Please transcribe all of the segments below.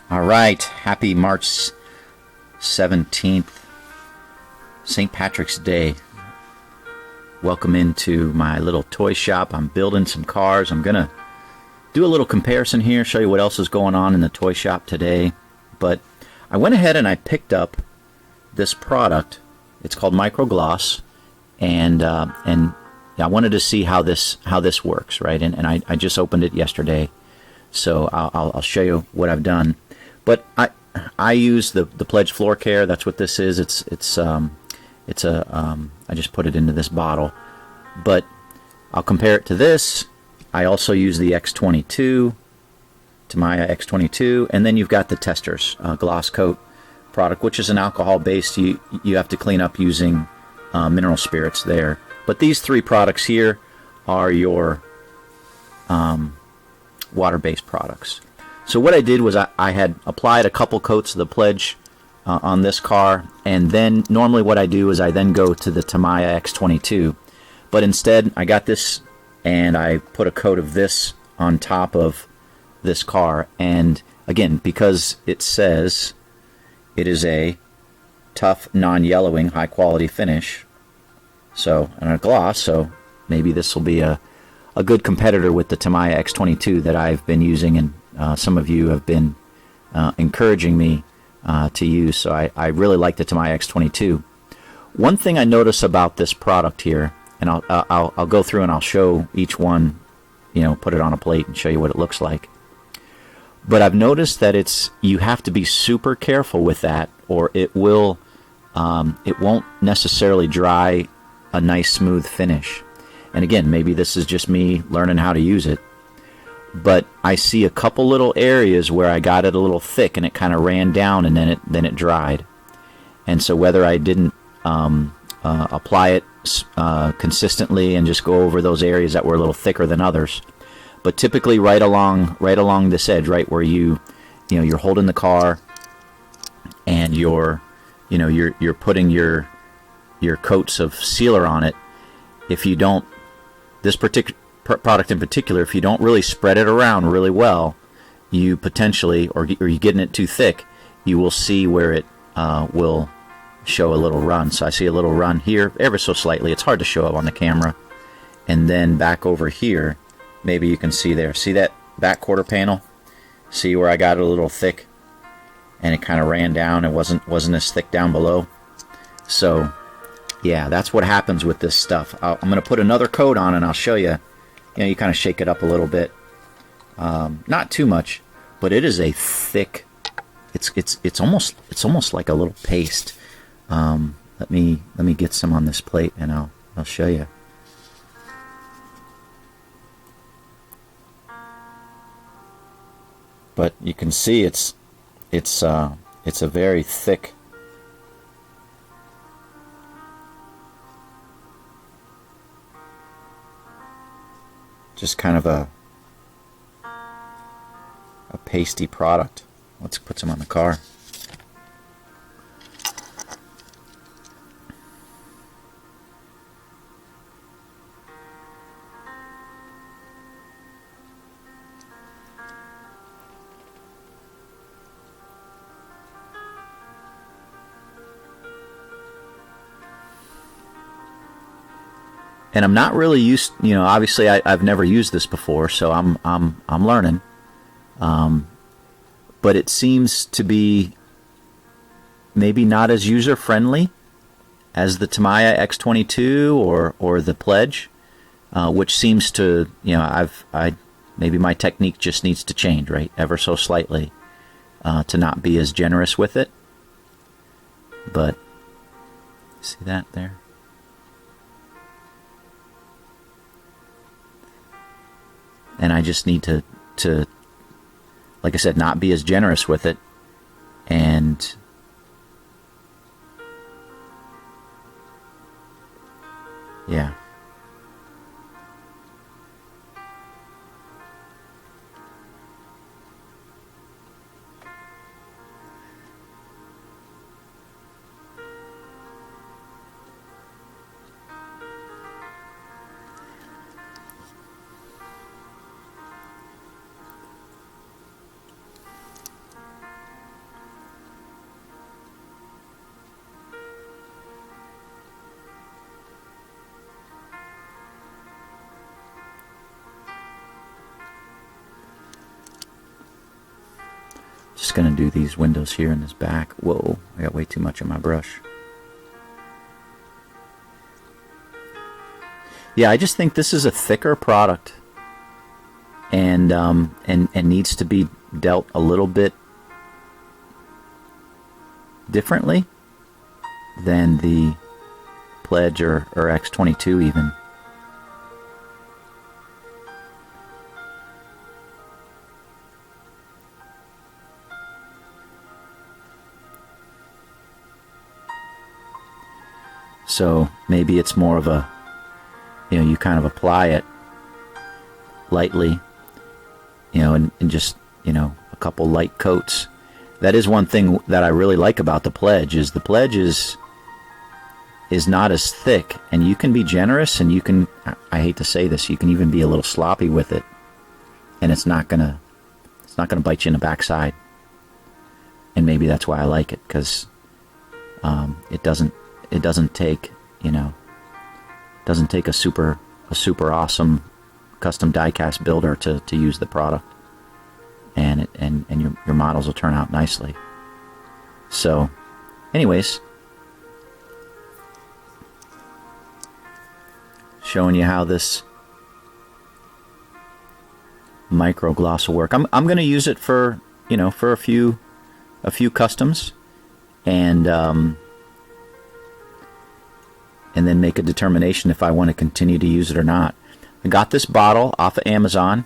All right, happy March 17th, St. Patrick's Day. Welcome into my little toy shop. I'm building some cars. I'm going to do a little comparison here, show you what else is going on in the toy shop today. But I went ahead and I picked up this product. It's called Micro Gloss, and I wanted to see how this works, right? And I just opened it yesterday, so I'll show you what I've done. But I use the Pledge Floor Care. That's what this is. I just put it into this bottle. But I'll compare it to this. I also use the X-22, Tamiya X-22, and then you've got the Testors Glosscote product, which is an alcohol-based. You have to clean up using mineral spirits there. But these three products here are your water-based products. So what I did was I had applied a couple coats of the Pledge on this car, and then normally what I do is I then go to the Tamiya X-22. But instead, I got this and I put a coat of this on top of this car. And again, because it says it is a tough, non-yellowing, high-quality finish, so, and a gloss, so maybe this will be a good competitor with the Tamiya X-22 that I've been using, and some of you have been encouraging me to use, so I really like the Tamiya X-22. One thing I notice about this product here, and I'll go through and I'll show each one, put it on a plate and show you what it looks like. But I've noticed that you have to be super careful with that, or it won't necessarily dry a nice smooth finish. And again, maybe this is just me learning how to use it, but I see a couple little areas where I got it a little thick and it kind of ran down and then it dried. And so whether I didn't apply it consistently and just go over those areas that were a little thicker than others, but typically right along this edge, right where you're holding the car and you're putting your coats of sealer on it. If you don't, this particular product in particular, if you don't really spread it around really well, you potentially, or you're getting it too thick, you will see where it will show a little run. So I see a little run here, ever so slightly. It's hard to show up on the camera. And then back over here, maybe you can see there. See that back quarter panel? See where I got it a little thick, and it kind of ran down. It wasn't as thick down below. So yeah, that's what happens with this stuff. I'm going to put another coat on and I'll show you. You kind of shake it up a little bit, not too much, but it is a thick. It's almost like a little paste. Let me get some on this plate and I'll show you. But you can see it's a very thick. Just kind of a pasty product. Let's put some on the car. And I'm not really used, obviously I've never used this before, so I'm learning. But it seems to be maybe not as user friendly as the Tamiya X-22 or the Pledge, which seems to, maybe my technique just needs to change, right, ever so slightly, to not be as generous with it. But see that there? And I just need to, like I said, not be as generous with it. And yeah. going to do these windows here in this back. Whoa, I got way too much on my brush. Yeah, I just think this is a thicker product, and needs to be dealt a little bit differently than the Pledge or X-22 even. So maybe it's more of a, you kind of apply it lightly, and just, a couple light coats. That is one thing that I really like about the Pledge, is the Pledge is not as thick, and you can be generous, and you can, I hate to say this, you can even be a little sloppy with it, and it's not gonna bite you in the backside. And maybe that's why I like it, because it doesn't take, doesn't take a super awesome custom diecast builder to use the product, and your models will turn out nicely. So anyways, showing you how this micro gloss will work. I'm going to use it for for a few customs, and then make a determination if I want to continue to use it or not. I got this bottle off of Amazon,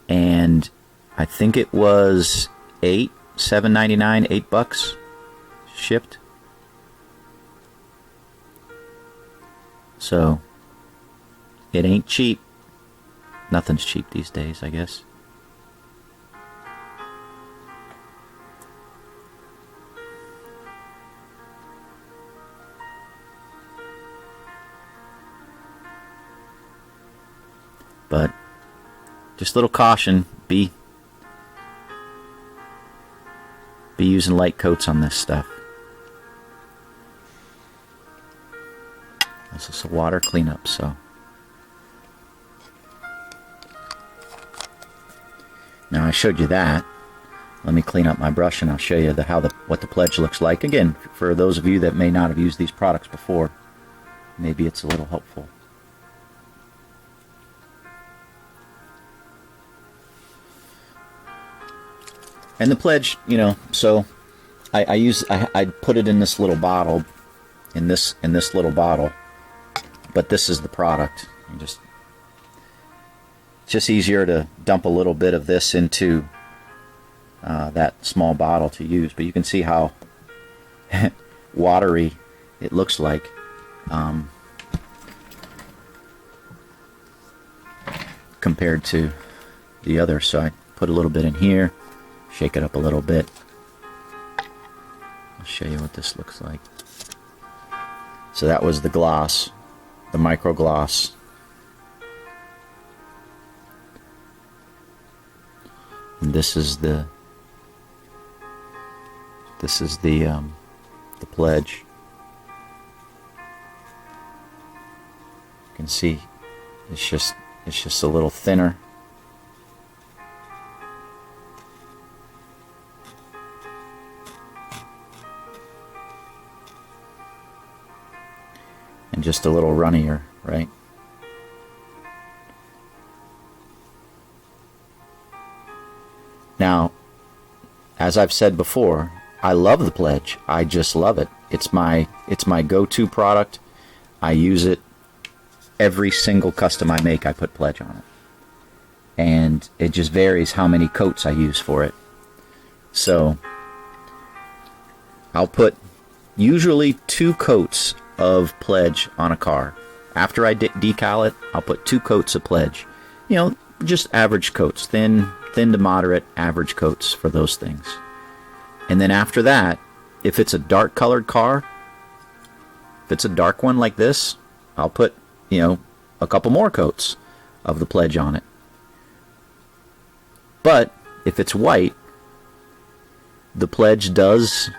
and I think it was $7.99, $8 shipped. So it ain't cheap. Nothing's cheap these days, I guess. But just a little caution, be using light coats on this stuff. This is a water cleanup, so now I showed you that. Let me clean up my brush, and I'll show you what the Pledge looks like. Again, for those of you that may not have used these products before, maybe it's a little helpful. And the Pledge, so I put it in this little bottle, in this little bottle, but this is the product. It's just easier to dump a little bit of this into that small bottle to use. But you can see how watery it looks like. Compared to the other. So I put a little bit in here. Shake it up a little bit. I'll show you what this looks like. So that was the gloss, the micro gloss. And this is the Pledge. You can see it's just a little thinner. And just a little runnier, right? Now, as I've said before, I love the Pledge. I just love it. It's my go-to product. I use it every single custom I make. I put Pledge on it, and it just varies how many coats I use for it. So I'll put usually 2 coats of Pledge on a car. After I decal it, I'll put 2 coats of Pledge. Just average coats, thin to moderate average coats for those things. And then after that, if it's a dark colored car, if it's a dark one like this, I'll put, a couple more coats of the Pledge on it. But if it's white, the Pledge does,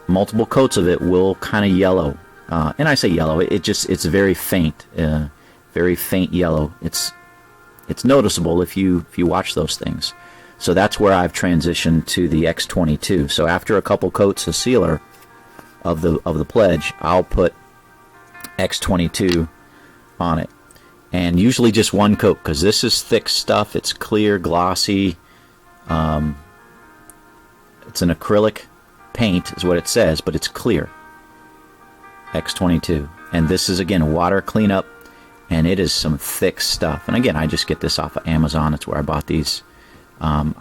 multiple coats of it will kind of yellow. And I say yellow, it's very faint yellow. It's noticeable if you watch those things. So that's where I've transitioned to the X-22. So after a couple coats of sealer of the pledge, I'll put X-22 on it, and usually just one coat, because this is thick stuff. It's clear, glossy. It's an acrylic paint is what it says, but it's clear. X-22, and this is again water cleanup, and it is some thick stuff. And again, I just get this off of Amazon. It's where I bought these. I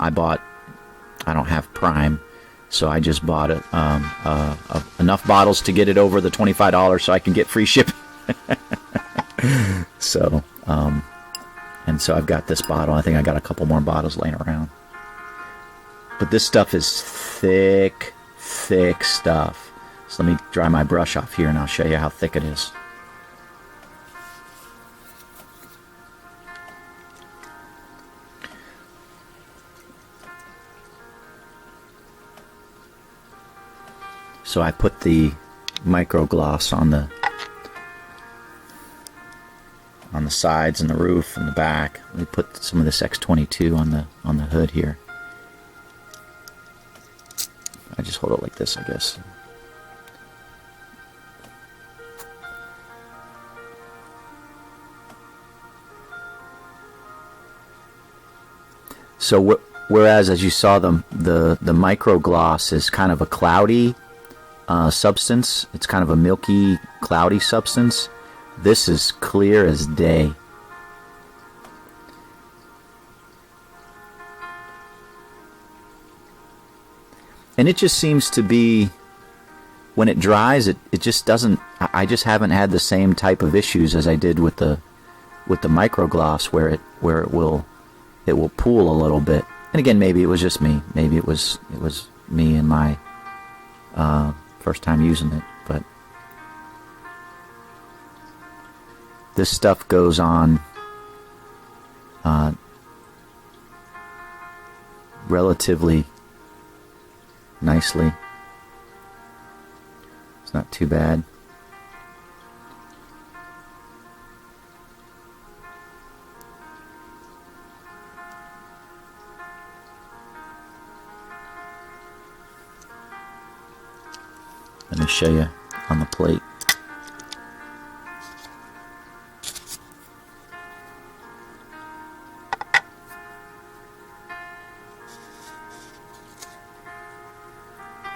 don't have Prime, so I just bought enough bottles to get it over the $25 so I can get free shipping. So, and so I've got this bottle. I think I got a couple more bottles laying around. But this stuff is thick, thick stuff. So let me dry my brush off here and I'll show you how thick it is. So I put the micro gloss on the sides and the roof and the back. We put some of this X-22 on the hood here. I just hold it like this, I guess. So whereas, as you saw, the micro gloss is kind of a cloudy substance. It's kind of a milky, cloudy substance. This is clear as day. And it just seems to be, when it dries, it just doesn't, I just haven't had the same type of issues as I did with the micro gloss, where it will pool a little bit. And again, maybe it was just me. Maybe it was me and my first time using it. But this stuff goes on relatively nicely. It's not too bad. Let me show you on the plate.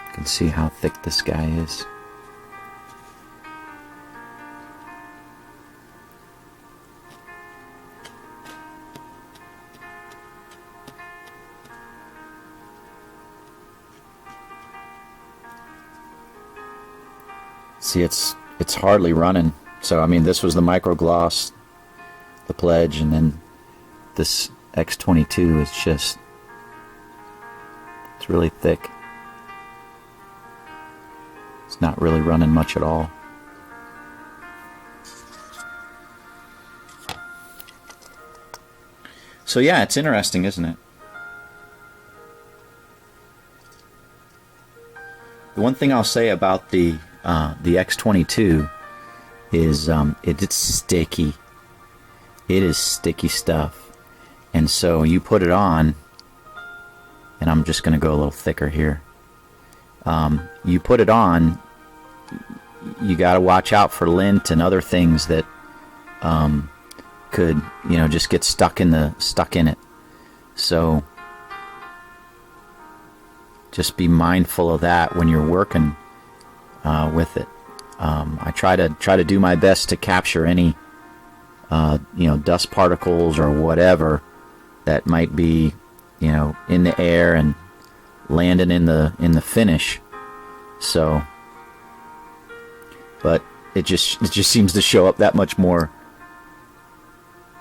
You can see how thick this guy is. See, it's hardly running. So I mean, this was the micro gloss, the pledge, and then this X-22 is just, it's really thick. It's not really running much at all. So yeah, it's interesting, isn't it? The one thing I'll say about the X-22 is it's sticky. It is sticky stuff. And so you put it on, and I'm just going to go a little thicker here. You put it on, you got to watch out for lint and other things that could, just get stuck in it. So just be mindful of that when you're working with it. I try to do my best to capture any dust particles or whatever that might be in the air and landing in the finish. So, but it just seems to show up that much more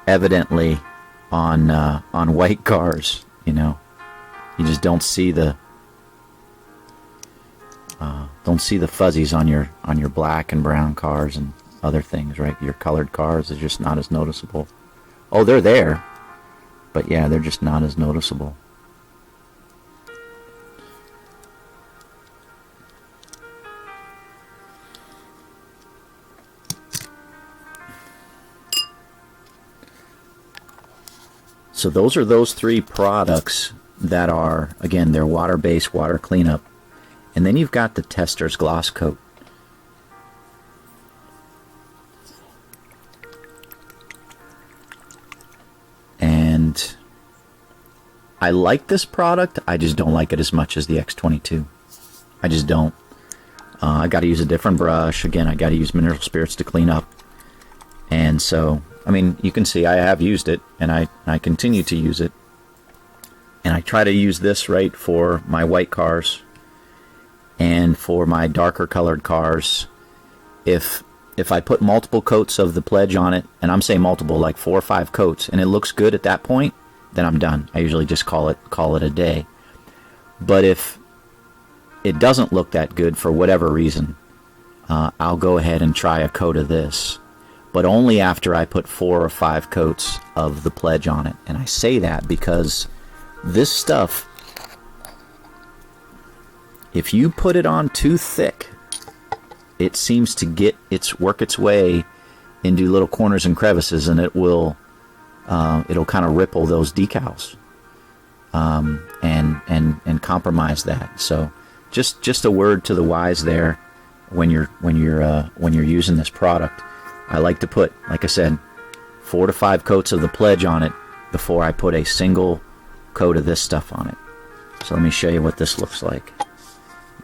evidently on white cars. You just don't see the fuzzies on your black and brown cars and other things, right? Your colored cars is just not as noticeable. Oh, they're there, but yeah, they're just not as noticeable. So those are those three products that are, again, they're water-based, water cleanup. And then you've got the Testors Glosscote. And I like this product, I just don't like it as much as the X-22. I just don't. I got to use a different brush. Again, I got to use mineral spirits to clean up. And so, I mean, you can see I have used it, and I continue to use it. And I try to use this right for my white cars and for my darker colored cars. If I put multiple coats of the pledge on it, and I'm saying multiple, like 4 or 5 coats, and it looks good at that point, then I'm done. I usually just call it a day. But if it doesn't look that good for whatever reason, I'll go ahead and try a coat of this, but only after I put 4 or 5 coats of the pledge on it. And I say that because this stuff, if you put it on too thick, it seems to work its way into little corners and crevices, and it'll kind of ripple those decals and compromise that. So just a word to the wise there when you're using this product. I like to put, like I said, 4 to 5 coats of the pledge on it before I put a single coat of this stuff on it. So let me show you what this looks like.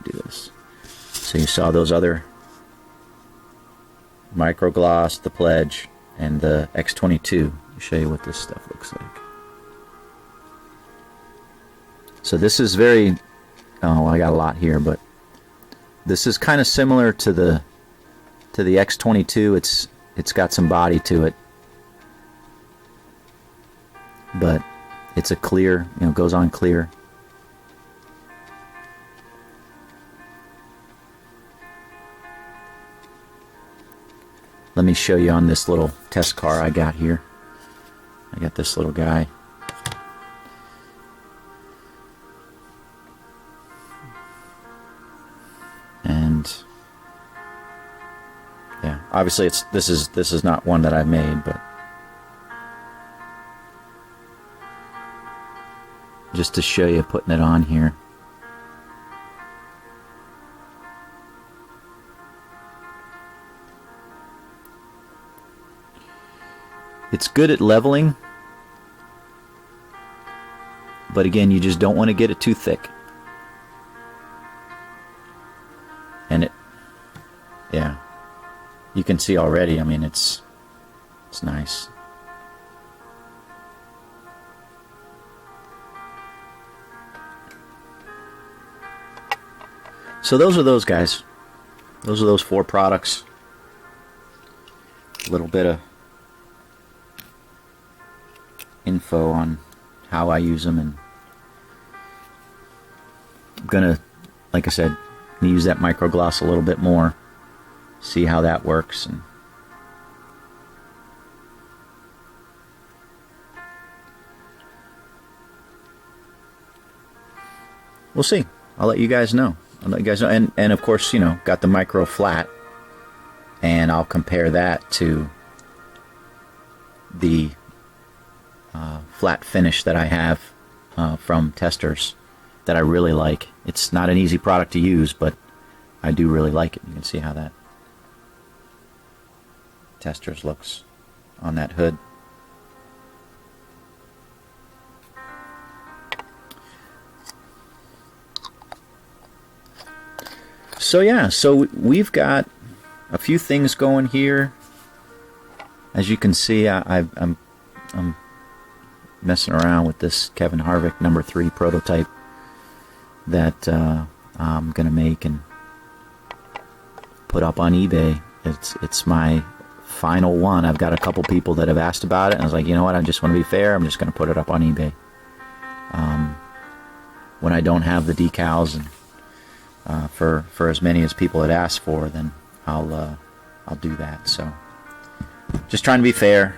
Do this. So you saw those other micro gloss, the pledge, and the X-22. Let me show you what this stuff looks like. So this is very, I got a lot here, but this is kind of similar to the X-22. It's got some body to it, but it's a clear, goes on clear. Let me show you on this little test car I got here. I got this little guy. And yeah, obviously this is not one that I've made, but just to show you putting it on here. It's good at leveling, but again, you just don't want to get it too thick. And yeah, you can see already, I mean, it's nice. So those are those guys. Those are those 4 products. A little bit of info on how I use them, and I'm gonna, like I said, use that micro gloss a little bit more, see how that works, and we'll see. I'll let you guys know. And of course, got the micro flat, and I'll compare that to the flat finish that I have from Testors that I really like. It's not an easy product to use, but I do really like it. You can see how that Testors looks on that hood. So yeah, so we've got a few things going here. As you can see, I'm messing around with this Kevin Harvick number 3 prototype that I'm gonna make and put up on eBay. It's my final one. I've got a couple people that have asked about it, and I was like, you know what, I just want to be fair, I'm just gonna put it up on eBay when I don't have the decals, and for as many as people had asked for, then I'll do that. So just trying to be fair.